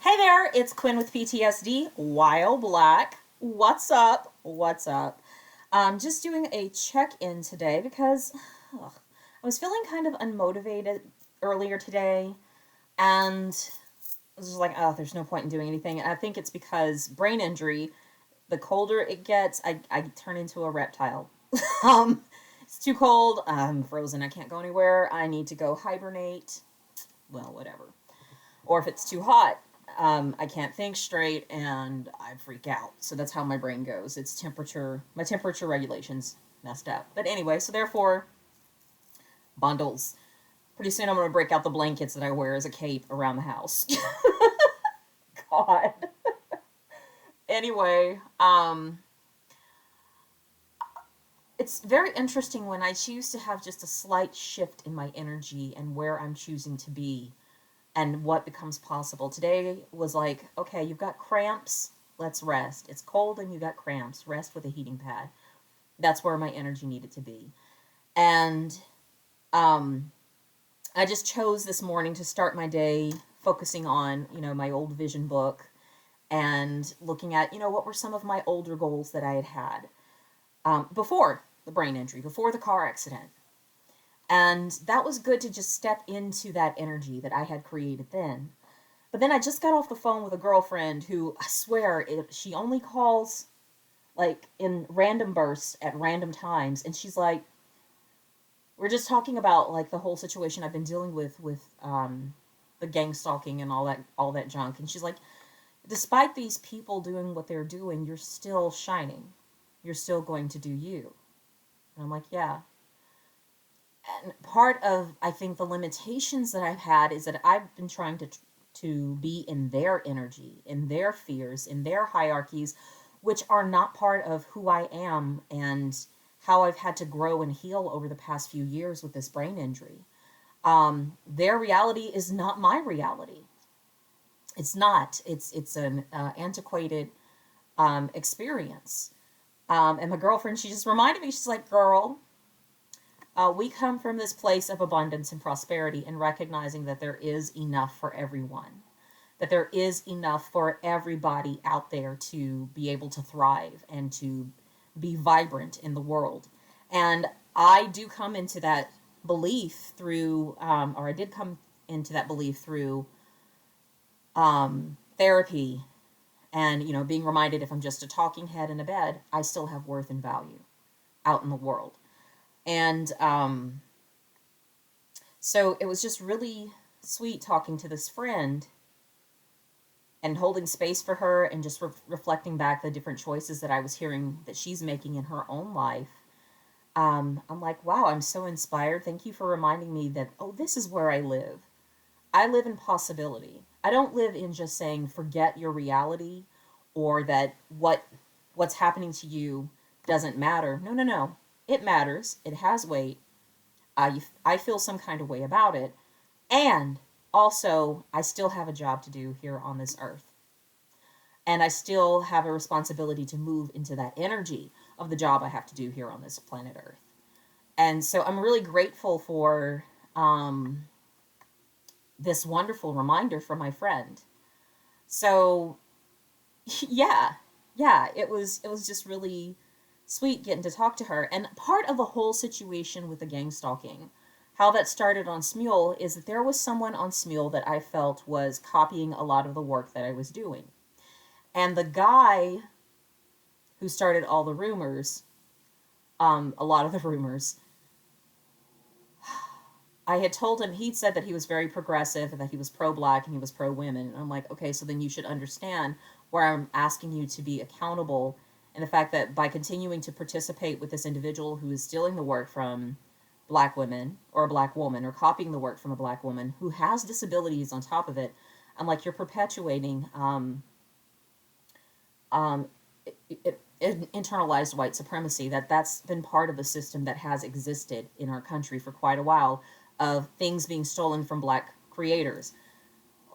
Hey there, it's Quinn with PTSD, While Black. What's up? What's up? Just doing a check-in today because I was feeling kind of unmotivated earlier today, and I was just like, oh, there's no point in doing anything. And I think it's because brain injury, the colder it gets, I turn into a reptile. um, it's too cold, I'm frozen, I can't go anywhere, I need to go hibernate. Well, whatever. Or if it's too hot, I can't think straight and I freak out. So that's how my brain goes. It's temperature, my temperature regulation's messed up. But anyway, so therefore, bundles. Pretty soon I'm going to break out the blankets that I wear as a cape around the house. God. Anyway, it's very interesting when I choose to have just a slight shift in my energy and where I'm choosing to be and what becomes possible. Today was like, okay, you've got cramps, let's rest. It's cold and you got cramps, rest with a heating pad. That's where my energy needed to be. And um, I just chose this morning to start my day focusing on, my old vision book and looking at, what were some of my older goals that I had had before the brain injury, before the car accident. And that was good to just step into that energy that I had created then. But then I just got off the phone with a girlfriend who, I swear, she only calls like in random bursts at random times. And she's like, we're just talking about like the whole situation I've been dealing with the gang stalking and all that junk. And she's like, despite these people doing what they're doing, you're still shining. You're still going to do you. And I'm like, yeah. And part of, I think, the limitations that I've had is that I've been trying to be in their energy, in their fears, in their hierarchies, which are not part of who I am and how I've had to grow and heal over the past few years with this brain injury. Their reality is not my reality. It's not. It's an antiquated experience. And my girlfriend, she just reminded me. She's like, "Girl, we come from this place of abundance and prosperity and recognizing that there is enough for everyone, that there is enough for everybody out there to be able to thrive and to be vibrant in the world." And I do come into that belief through, or I did come into that belief through therapy and, being reminded if I'm just a talking head in a bed, I still have worth and value out in the world. And so it was just really sweet talking to this friend and holding space for her and just reflecting back the different choices that I was hearing that she's making in her own life. I'm like, wow, I'm so inspired. Thank you for reminding me that, oh, this is where I live. I live in possibility. I don't live in just saying forget your reality or that what's happening to you doesn't matter. No, no, no. It matters. It has weight. I feel some kind of way about it. And also, I still have a job to do here on this earth. And I still have a responsibility to move into that energy of the job I have to do here on this planet Earth. And so I'm really grateful for this wonderful reminder from my friend. So, yeah, yeah, it was just really sweet getting to talk to her. And part of the whole situation with the gang stalking, how that started on Smule, is that there was someone on Smule that I felt was copying a lot of the work that I was doing. And the guy who started all the rumors, a lot of the rumors, I had told him, he'd said that he was very progressive and that he was pro-black and he was pro-women. And I'm like, okay, so then you should understand where I'm asking you to be accountable, and the fact that by continuing to participate with this individual who is stealing the work from black women or a black woman or copying the work from a black woman who has disabilities on top of it, I'm like, you're perpetuating um, internalized white supremacy. That's been part of the system that has existed in our country for quite a while, of things being stolen from black creators.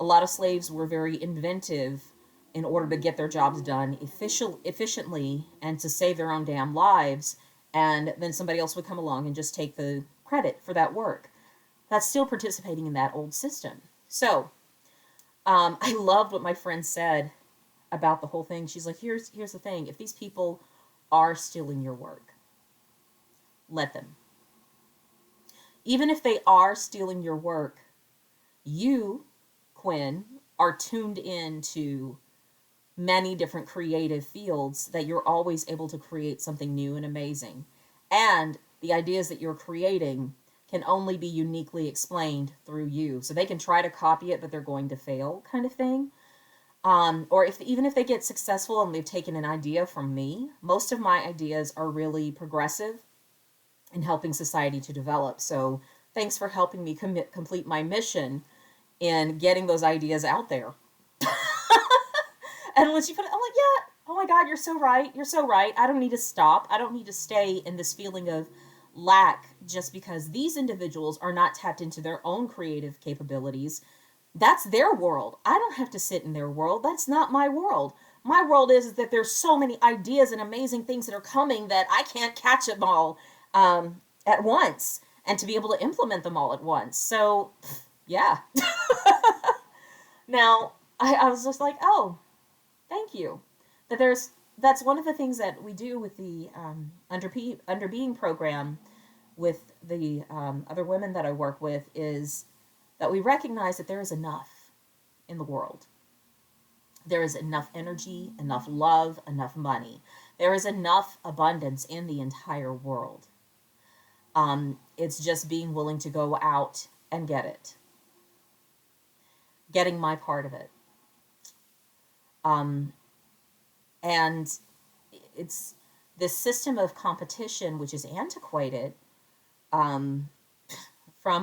A lot of slaves were very inventive in order to get their jobs done efficiently and to save their own damn lives, and then somebody else would come along and just take the credit for that work. That's still participating in that old system. So I loved what my friend said about the whole thing. She's like, here's the thing. If these people are stealing your work, let them. Even if they are stealing your work, you, Quinn, are tuned into many different creative fields that you're always able to create something new and amazing. And the ideas that you're creating can only be uniquely explained through you. So they can try to copy it, but they're going to fail, kind of thing. Or if even if they get successful and they've taken an idea from me, most of my ideas are really progressive in helping society to develop. So thanks for helping me complete my mission in getting those ideas out there. And once you put it, I'm like, yeah, oh my God, you're so right. You're so right. I don't need to stop. I don't need to stay in this feeling of lack just because these individuals are not tapped into their own creative capabilities. That's their world. I don't have to sit in their world. That's not my world. My world is that there's so many ideas and amazing things that are coming that I can't catch them all at once and to be able to implement them all at once. So, yeah. Now, I was just like, oh, thank you. That's one of the things that we do with the Under Being program with the other women that I work with is that we recognize that there is enough in the world. There is enough energy, enough love, enough money. There is enough abundance in the entire world. It's just being willing to go out and get it, getting my part of it. Um, and it's this system of competition, which is antiquated from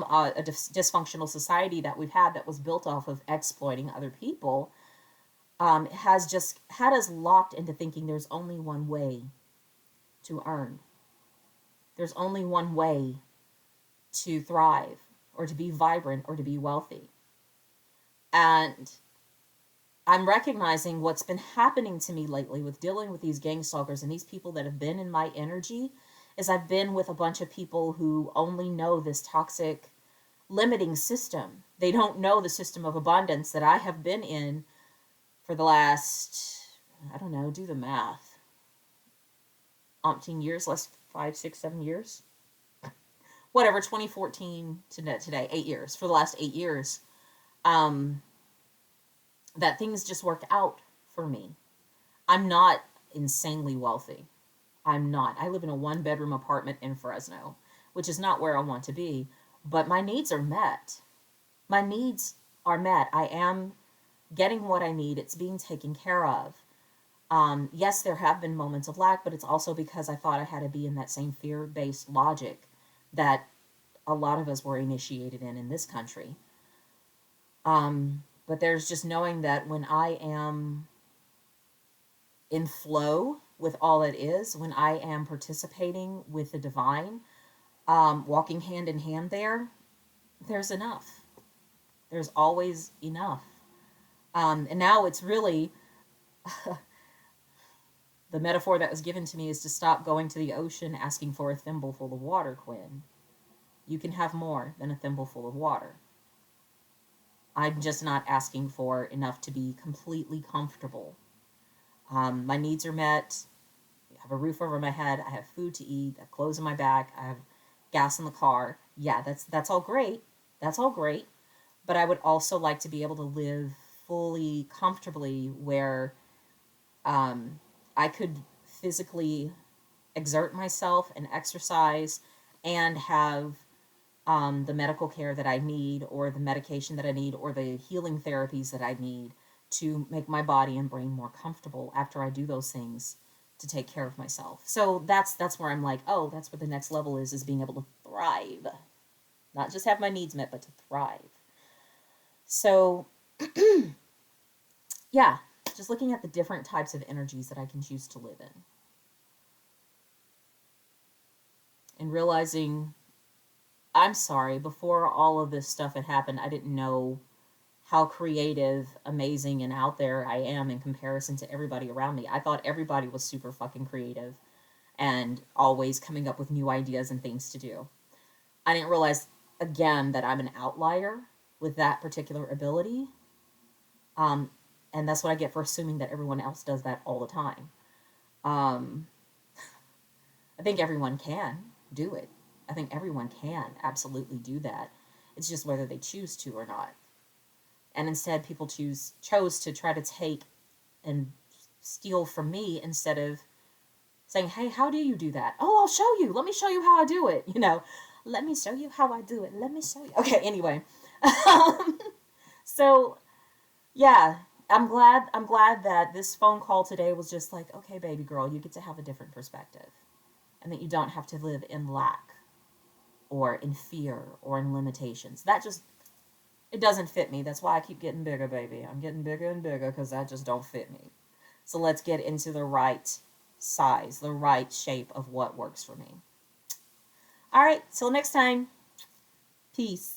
a dysfunctional society that we've had that was built off of exploiting other people, has just had us locked into thinking there's only one way to earn. There's only one way to thrive or to be vibrant or to be wealthy. And I'm recognizing what's been happening to me lately with dealing with these gang stalkers and these people that have been in my energy is I've been with a bunch of people who only know this toxic limiting system. They don't know the system of abundance that I have been in for the last, I don't know, do the math, umpteen years, less 5, 6, 7 years, whatever, 2014 to today, 8 years, for the last 8 years, um, that things just work out for me. I'm not insanely wealthy. I'm not. I live in a 1 bedroom apartment in Fresno, which is not where I want to be, but my needs are met. My needs are met. I am getting what I need. It's being taken care of. Yes, there have been moments of lack, but it's also because I thought I had to be in that same fear based logic that a lot of us were initiated in this country. But there's just knowing that when I am in flow with all it is, when I am participating with the divine, walking hand in hand there's enough. There's always enough. And now it's really the metaphor that was given to me is to stop going to the ocean asking for a thimbleful of water, Quinn. You can have more than a thimbleful of water. I'm just not asking for enough to be completely comfortable. My needs are met. I have a roof over my head. I have food to eat. I have clothes on my back. I have gas in the car. Yeah, that's all great. That's all great. But I would also like to be able to live fully comfortably where I could physically exert myself and exercise and have the medical care that I need, or the medication that I need, or the healing therapies that I need to make my body and brain more comfortable after I do those things to take care of myself. So that's where I'm like, oh, that's what the next level is being able to thrive. Not just have my needs met, but to thrive. So yeah, just looking at the different types of energies that I can choose to live in. And realizing, I'm sorry, before all of this stuff had happened, I didn't know how creative, amazing, and out there I am in comparison to everybody around me. I thought everybody was super fucking creative and always coming up with new ideas and things to do. I didn't realize, again, that I'm an outlier with that particular ability. And that's what I get for assuming that everyone else does that all the time. Um, I think everyone can do it. I think everyone can absolutely do that. It's just whether they choose to or not. And instead, people chose to try to take and steal from me instead of saying, "Hey, how do you do that?" "Oh, I'll show you. Let me show you how I do it." Let me show you how I do it. Let me show you. Okay, anyway. Um, so yeah, I'm glad that this phone call today was just like, okay, baby girl, you get to have a different perspective, and that you don't have to live in lack or in fear or in limitations. That just it doesn't fit me. That's why I keep getting bigger, baby. I'm getting bigger and bigger because that just don't fit me. So let's get into the right size, the right shape of what works for me. All right, till next time. Peace.